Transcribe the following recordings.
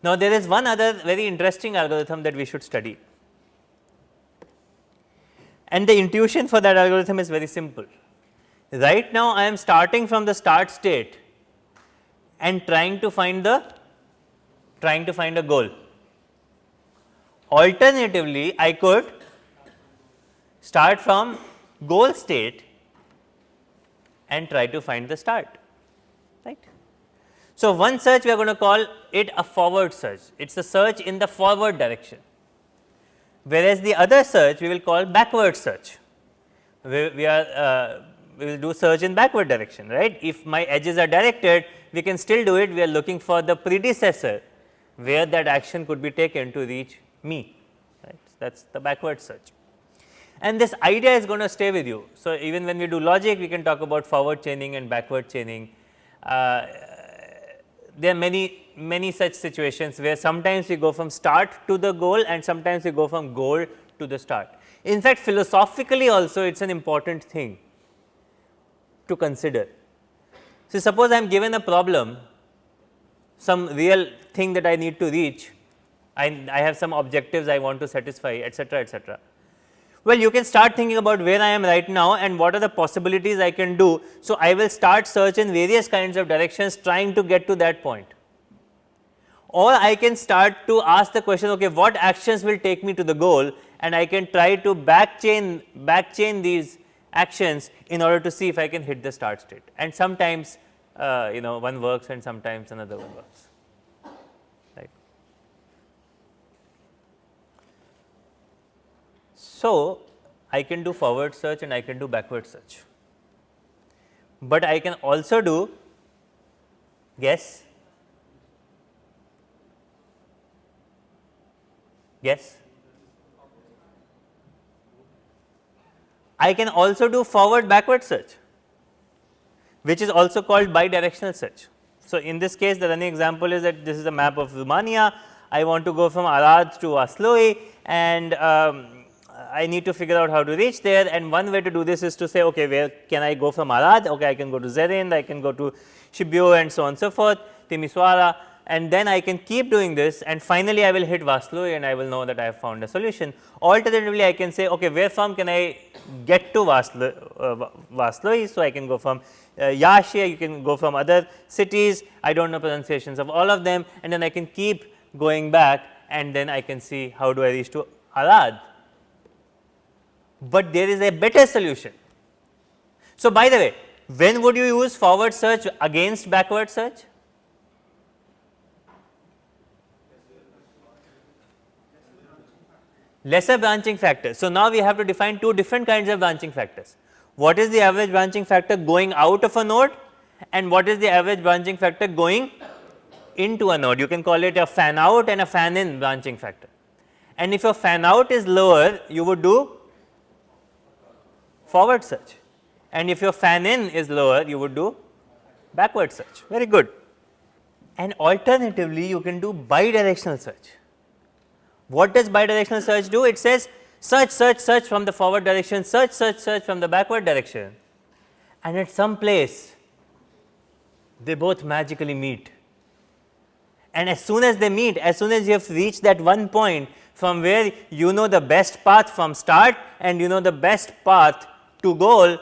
Now, there is one other very interesting algorithm that we should study, and the intuition for that algorithm is very simple. Right now, I am starting from the start state and trying to find a goal. Alternatively, I could start from goal state and try to find the start, right. So, one search we are going to call it a forward search, it is a search in the forward direction, whereas the other search we will call backward search. We will do search in backward direction, right. If my edges are directed, we can still do it, we are looking for the predecessor where that action could be taken to reach me, right. That is the backward search. And this idea is going to stay with you. So, even when we do logic, we can talk about forward chaining and backward chaining. There are many such situations where sometimes we go from start to the goal and sometimes we go from goal to the start. In fact, philosophically also it is an important thing to consider. So, suppose I am given a problem, some real thing that I need to reach, I have some objectives I want to satisfy, etcetera, etcetera. Well, you can start thinking about where I am right now and what are the possibilities I can do. So, I will start search in various kinds of directions trying to get to that point, or I can start to ask the question, okay, what actions will take me to the goal, and I can try to back chain these actions in order to see if I can hit the start state, and sometimes one works and sometimes another one works, right. So, I can do forward search and I can do backward search, but I can also do guess, I can also do forward backward search, which is also called bidirectional search. So, in this case the running example is that this is a map of Romania, I want to go from Arad to Vaslui, and I need to figure out how to reach there, and one way to do this is to say, okay, where can I go from Arad? Okay, I can go to Zerind, I can go to Sibiu and so on and so forth, Timisoara, and then I can keep doing this, and finally I will hit Vaslui and I will know that I have found a solution. Alternatively, I can say, okay, where from can I get to Vaslui? So, I can go from Yashi, you can go from other cities, I do not know pronunciations of all of them, and then I can keep going back, and then I can see how do I reach to Arad. But there is a better solution. So, by the way, when would you use forward search against backward search? Lesser branching factor. So, now we have to define two different kinds of branching factors. What is the average branching factor going out of a node, and what is the average branching factor going into a node? You can call it a fan out and a fan in branching factor. And if your fan out is lower, you would do forward search, and if your fan in is lower, you would do backward search. Very good. And alternatively, you can do bidirectional search. What does bidirectional search do? It says search, search, search from the forward direction, search, search, search from the backward direction, and at some place they both magically meet. And as soon as they meet, as soon as you have reached that one point from where you know the best path from start and you know the best path to goal,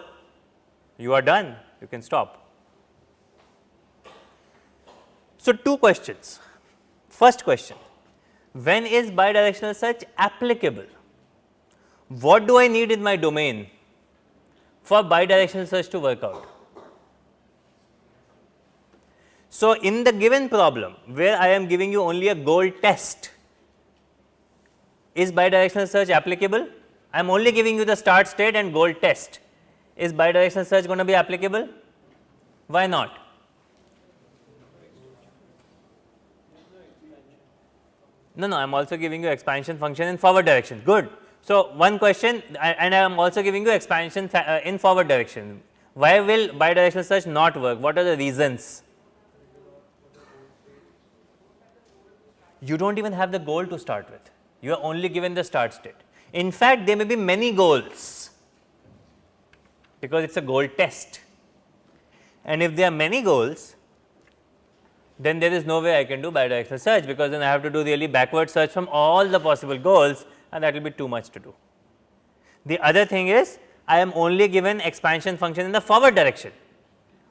you are done, you can stop. So, two questions. First question, when is bidirectional search applicable? What do I need in my domain for bidirectional search to work out? So, in the given problem where I am giving you only a goal test, is bidirectional search applicable? I am only giving you the start state and goal test. Is bidirectional search going to be applicable? Why not? No, I am also giving you expansion function in forward direction. Good. So, one question, and I am also giving you expansion in forward direction. Why will bidirectional search not work? What are the reasons? You do not even have the goal to start with. You are only given the start state. In fact, there may be many goals because it is a goal test, and if there are many goals, then there is no way I can do bidirectional search, because then I have to do really backward search from all the possible goals, and that will be too much to do. The other thing is, I am only given expansion function in the forward direction.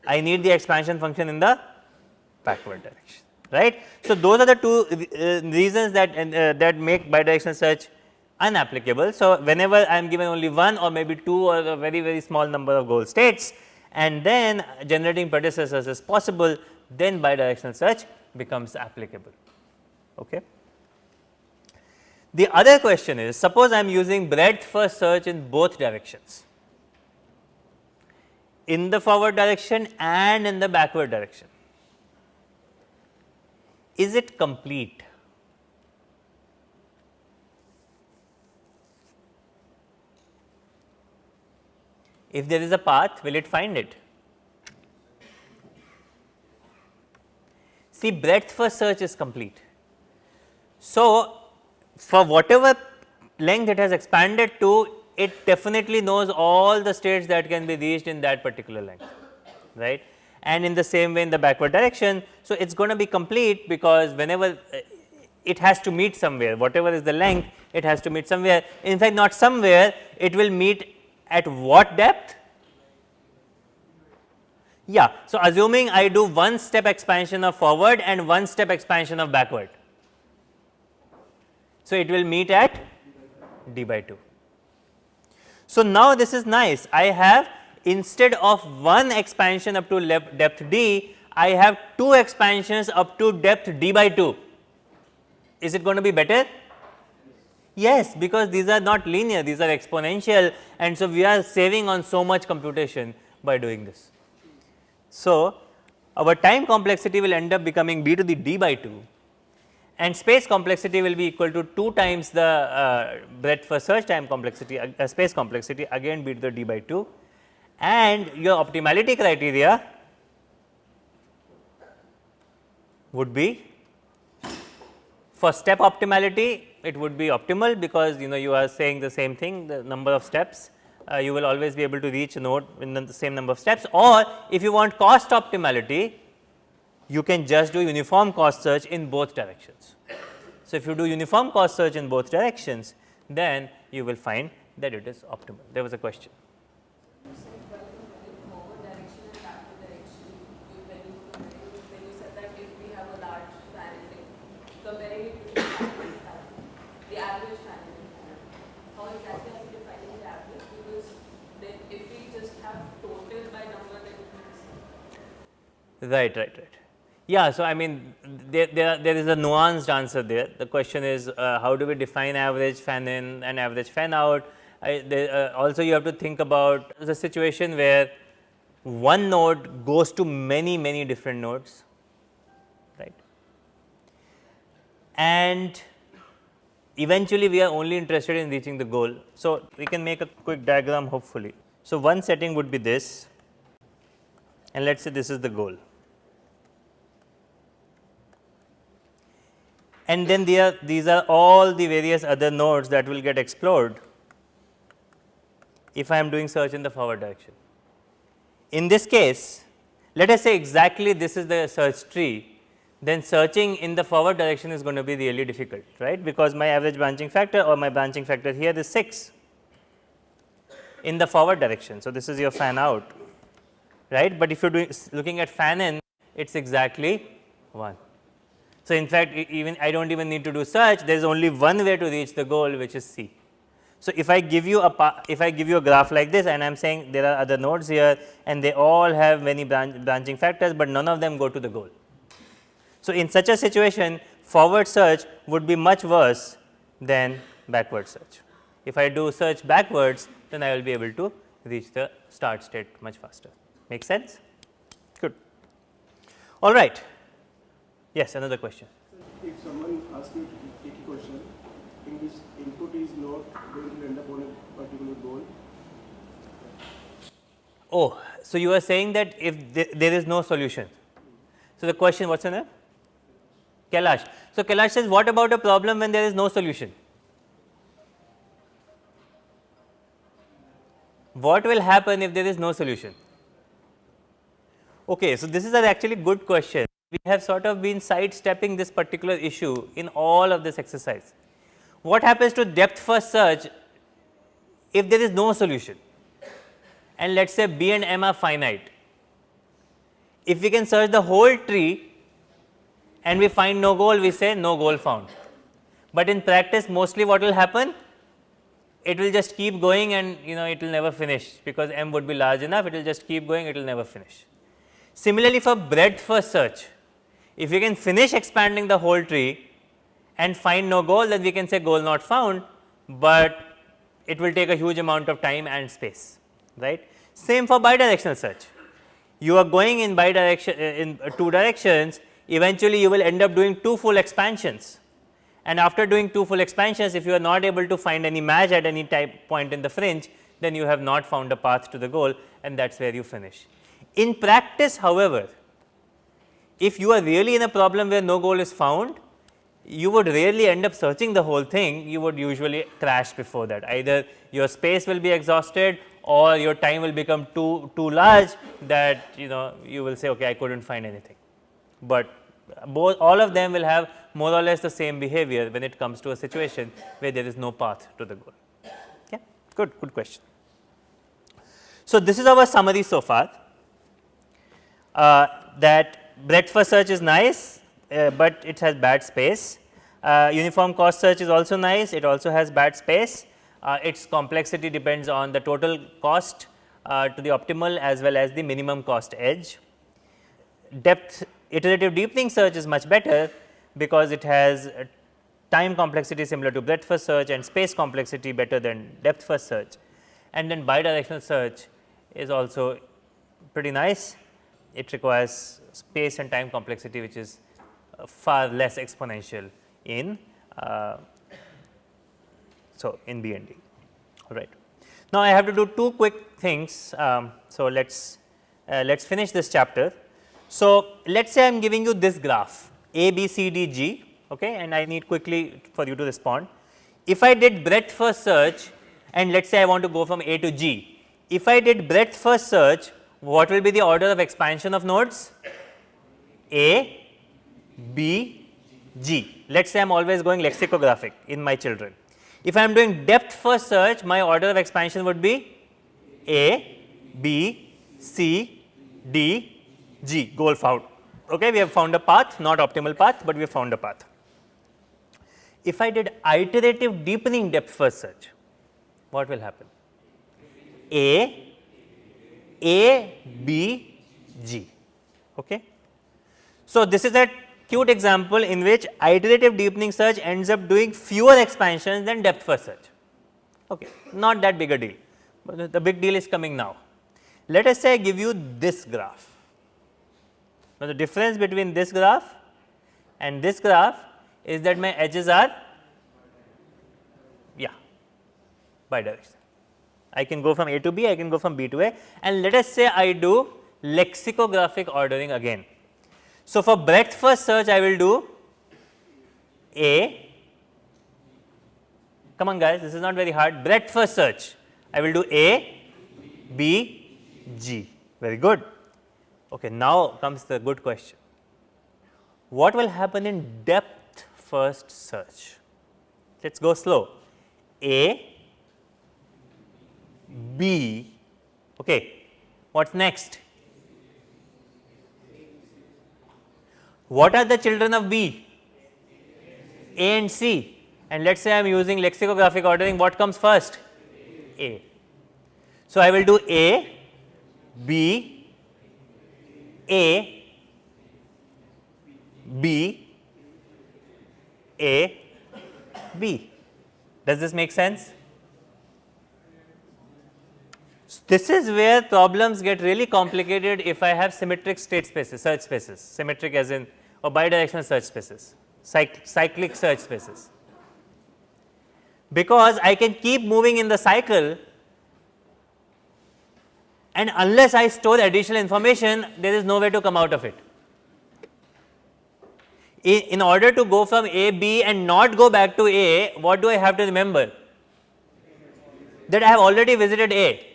I need the expansion function in the backward direction, right. So, those are the two reasons that that make bidirectional search unapplicable. So, whenever I am given only one or maybe two or a very small number of goal states, and then generating predecessors is possible, then bidirectional search becomes applicable. Okay. The other question is, suppose I am using breadth first search in both directions, in the forward direction and in the backward direction. Is it complete? If there is a path, will it find it? See, breadth first search is complete. So, for whatever length it has expanded to, it definitely knows all the states that can be reached in that particular length, right. And in the same way in the backward direction. So, it is going to be complete, because whenever it has to meet somewhere, whatever is the length, it has to meet somewhere. In fact, not somewhere, it will meet at what depth? Yeah. So, assuming I do one step expansion of forward and one step expansion of backward. So, it will meet at d by 2. So, now this is nice. I have, instead of one expansion up to depth d, I have two expansions up to depth d by 2. Is it going to be better? Yes, because these are not linear, these are exponential, and so we are saving on so much computation by doing this. So, our time complexity will end up becoming b to the d by 2, and space complexity will be equal to 2 times the breadth first search time complexity, space complexity, again b to the d by 2, and your optimality criteria would be, for step optimality it would be optimal, because you are saying the same thing, the number of steps, you will always be able to reach a node in the same number of steps. Or if you want cost optimality, you can just do uniform cost search in both directions. So, if you do uniform cost search in both directions, then you will find that it is optimal. There was a question. You said forward direction and backward direction. When you said that if we have a large fan, comparing it to the average fan, how exactly are you defining the average? Because then if we just have total by number, then it will be Right. Yeah. So, I mean, there is a nuanced answer there. The question is, how do we define average fan in and average fan out? Also, you have to think about the situation where one node goes to many different nodes, right, and eventually we are only interested in reaching the goal. So, we can make a quick diagram hopefully. So, one setting would be this, and let us say this is the goal. And then these are all the various other nodes that will get explored if I am doing search in the forward direction. In this case, let us say exactly this is the search tree, then searching in the forward direction is going to be really difficult, right, because my average branching factor or my branching factor here is 6 in the forward direction. So, this is your fan out, right, but if you are looking at fan in, it is exactly 1. So, in fact, even I do not even need to do search, there is only one way to reach the goal, which is C. So, if I give you a graph like this, and I am saying there are other nodes here and they all have many branching factors, but none of them go to the goal. So, in such a situation, forward search would be much worse than backward search. If I do search backwards, then I will be able to reach the start state much faster. Make sense? Good. All right. Yes, another question. If someone asks you to take a question in which input is not going to end up on a particular goal. Oh, so you are saying that if there is no solution. So, the question, what is your name? Kailash. So, Kailash says, what about a problem when there is no solution? What will happen if there is no solution? Okay, so this is an actually good question. We have sort of been sidestepping this particular issue in all of this exercise. What happens to depth first search if there is no solution, and let us say B and M are finite? If we can search the whole tree and we find no goal, we say no goal found. But in practice, mostly what will happen? It will just keep going, and it will never finish, because M would be large enough, it will just keep going, it will never finish. Similarly, for breadth first search, if we can finish expanding the whole tree and find no goal, then we can say goal not found, but it will take a huge amount of time and space, right. Same for bidirectional search. You are going in in two directions, eventually you will end up doing two full expansions, and after doing two full expansions, if you are not able to find any match at any point in the fringe, then you have not found a path to the goal, and that is where you finish. In practice, however, if you are really in a problem where no goal is found, you would rarely end up searching the whole thing, you would usually crash before that. Either your space will be exhausted, or your time will become too large that you will say, okay, I could not find anything. But all of them will have more or less the same behavior when it comes to a situation where there is no path to the goal. Okay, good question. So this is our summary so far. That breadth first search is nice, but it has bad space. Uniform cost search is also nice, it also has bad space. Its complexity depends on the total cost to the optimal as well as the minimum cost edge. Depth iterative deepening search is much better, because it has time complexity similar to breadth first search and space complexity better than depth first search. And then bidirectional search is also pretty nice. It requires space and time complexity, which is far less exponential in in B and D. All right. Now I have to do two quick things. So let's finish this chapter. So let's say I am giving you this graph A, B, C, D, G, okay, and I need quickly for you to respond. If I did breadth first search, and let's say I want to go from A to G, if I did breadth first search, what will be the order of expansion of nodes? A, B, G. Let's say I am always going lexicographic in my children. If I am doing depth first search, my order of expansion would be A, B, C, D, G, goal found. Okay, we have found a path, not optimal path, but we have found a path. If I did iterative deepening depth first search, what will happen? A, B, G. Okay. So this is a cute example in which iterative deepening search ends up doing fewer expansions than depth first search. Okay, not that big a deal, but the big deal is coming now. Let us say I give you this graph. Now the difference between this graph and this graph is that my edges are bidirectional. I can go from A to B, I can go from B to A, and let us say I do lexicographic ordering again. So for breadth first search, I will do A, come on guys, this is not very hard, breadth first search, I will do A, B, G, very good. Okay, now comes the good question. What will happen in depth first search? Let us go slow. A, B, okay, what's next? What are the children of B? A and C, and let us say I am using lexicographic ordering, what comes first? A. So I will do A, B, A, B, A, B. Does this make sense? This is where problems get really complicated if I have symmetric state spaces, search spaces, symmetric as in or bidirectional search spaces, cyclic search spaces. Because I can keep moving in the cycle, and unless I store additional information, there is no way to come out of it. In order to go from A, B and not go back to A, what do I have to remember? That I have already visited A.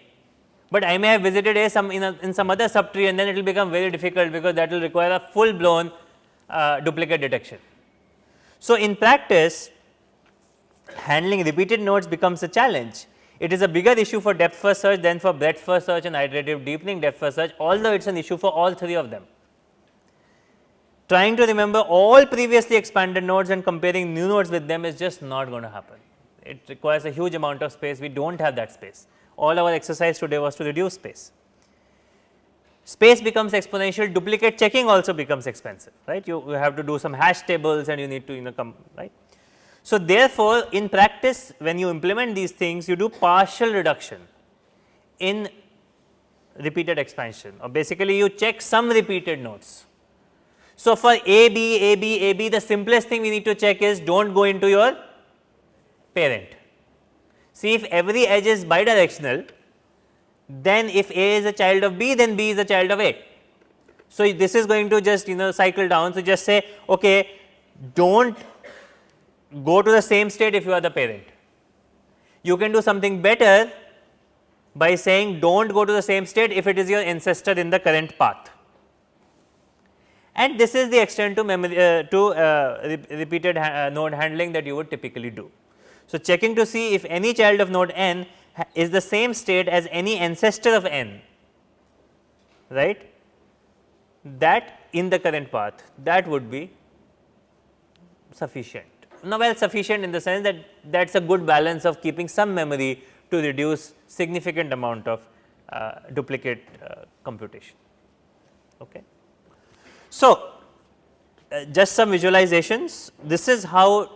But I may have visited A in some other subtree, and then it will become very difficult because that will require a full blown duplicate detection. So, in practice, handling repeated nodes becomes a challenge. It is a bigger issue for depth first search than for breadth first search and iterative deepening depth first search, although it is an issue for all three of them. Trying to remember all previously expanded nodes and comparing new nodes with them is just not going to happen. It requires a huge amount of space. We do not have that space. All our exercise today was to reduce space. Space becomes exponential, duplicate checking also becomes expensive, right. You have to do some hash tables and you need to come, right. So, therefore, in practice when you implement these things, you do partial reduction in repeated expansion, or basically you check some repeated nodes. So, for A B, A B, A B, the simplest thing we need to check is do not go into your parent. See if every edge is bidirectional, then if A is a child of B, then B is a child of A. So, this is going to just cycle down. So, just say okay, do not go to the same state if you are the parent. You can do something better by saying do not go to the same state if it is your ancestor in the current path. And this is the extent to memory repeated node handling that you would typically do. So, checking to see if any child of node n is the same state as any ancestor of n, right, that in the current path, that would be sufficient. Now, well, sufficient in the sense that that is a good balance of keeping some memory to reduce significant amount of duplicate computation. Okay. So, just some visualizations. This is how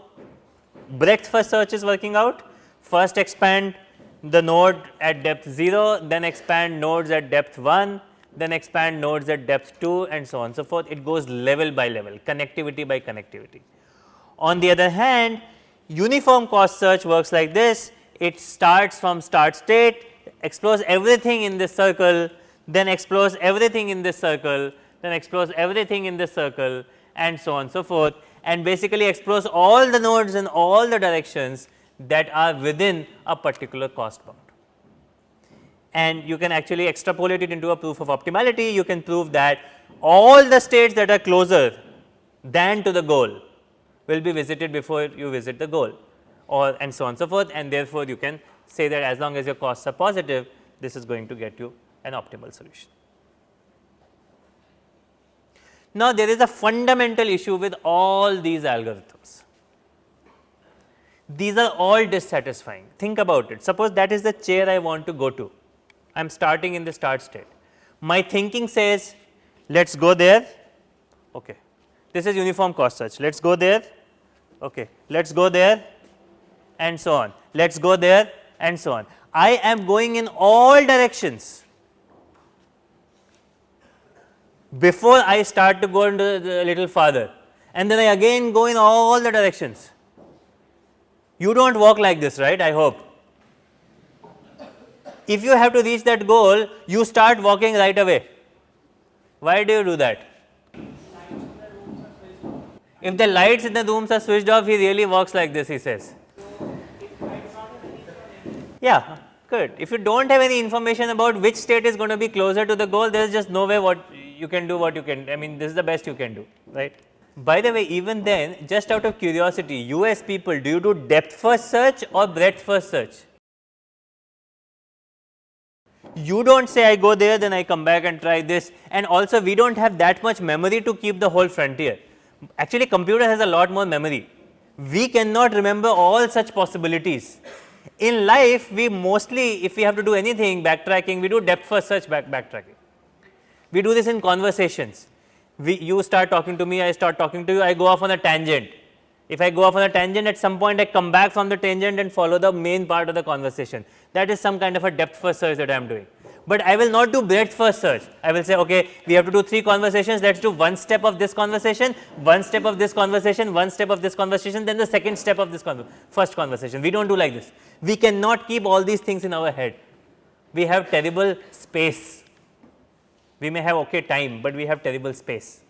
breadth first search is working out. First expand the node at depth 0, then expand nodes at depth 1, then expand nodes at depth 2 and so on and so forth. It goes level by level, connectivity by connectivity. On the other hand, uniform cost search works like this. It starts from start state, explores everything in this circle, then explores everything in this circle, then explores everything in this circle and so on and so forth, and basically explores all the nodes in all the directions that are within a particular cost bound. And you can actually extrapolate it into a proof of optimality. You can prove that all the states that are closer than to the goal will be visited before you visit the goal, or and so on and so forth, and therefore, you can say that as long as your costs are positive, this is going to get you an optimal solution. Now, there is a fundamental issue with all these algorithms. These are all dissatisfying. Think about it. Suppose that is the chair I want to go to. I am starting in the start state. My thinking says, let us go there. Okay. This is uniform cost search. Let us go there. Okay. Let us go there and so on. Let us go there and so on. I am going in all directions before I start to go into a little farther, and then I again go in all the directions. You do not walk like this, right, I hope. If you have to reach that goal, you start walking right away. Why do you do that? If the lights in the rooms are switched off, he really walks like this, he says. Yeah, good. If you do not have any information about which state is going to be closer to the goal, there is just no way what you can do, what you can, I mean, this is the best you can do, right. By the way, even then, just out of curiosity, you as people, do you do depth first search or breadth first search? You do not say I go there, then I come back and try this, and also we do not have that much memory to keep the whole frontier. Actually, computer has a lot more memory. We cannot remember all such possibilities. In life, we mostly, if we have to do anything backtracking, we do depth first search backtracking. We do this in conversations. You start talking to me, I start talking to you, I go off on a tangent. If I go off on a tangent, at some point I come back from the tangent and follow the main part of the conversation. That is some kind of a depth first search that I am doing. But I will not do breadth first search. I will say, okay, we have to do 3 conversations, let us do one step of this conversation, one step of this conversation, one step of this conversation, then the second step of this first conversation. We do not do like this. We cannot keep all these things in our head. We have terrible space. We may have okay time, but we have terrible space.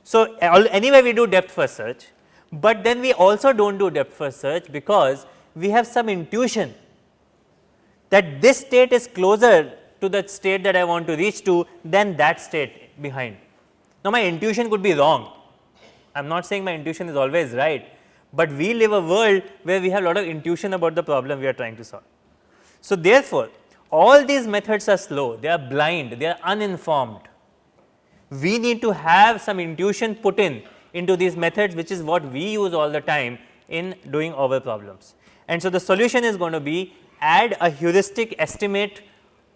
So, anyway we do depth first search, but then we also do not do depth first search because we have some intuition that this state is closer to the state that I want to reach to than that state behind. Now, my intuition could be wrong, I am not saying my intuition is always right, but we live a world where we have a lot of intuition about the problem we are trying to solve. So, therefore, all these methods are slow, they are blind, they are uninformed. We need to have some intuition put into these methods, which is what we use all the time in doing our problems. And so, the solution is going to be add a heuristic estimate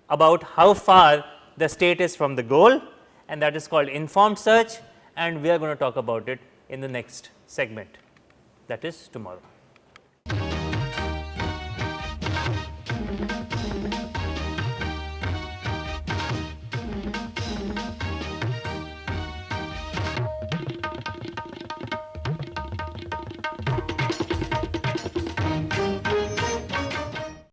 about how far the state is from the goal, and that is called informed search, and we are going to talk about it in the next segment, that is tomorrow.